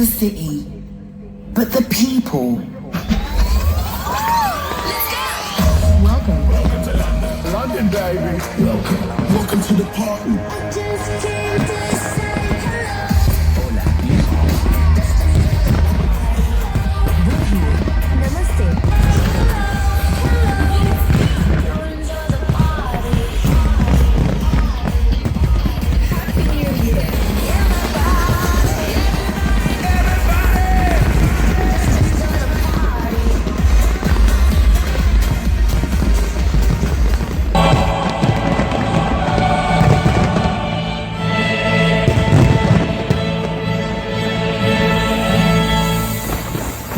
the city, but the people. Welcome. Welcome to London. London, baby. Welcome. Welcome to the party.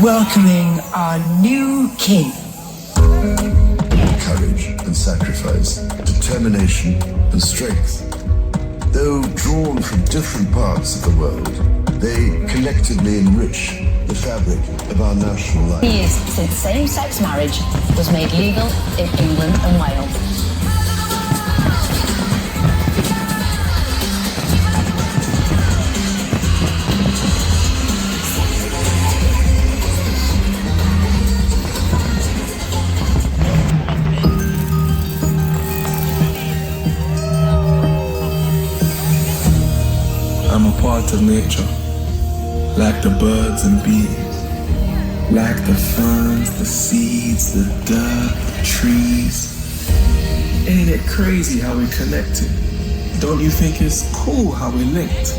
Welcoming our new king. Courage and sacrifice, determination and strength. Though drawn from different parts of the world, they collectively enrich the fabric of our national life. Years since same-sex marriage was made legal in England and Wales. I'm a part of nature, like the birds and bees, like the ferns, the seeds, the dirt, the trees. Ain't it crazy how we're connected? Don't you think it's cool how we're linked?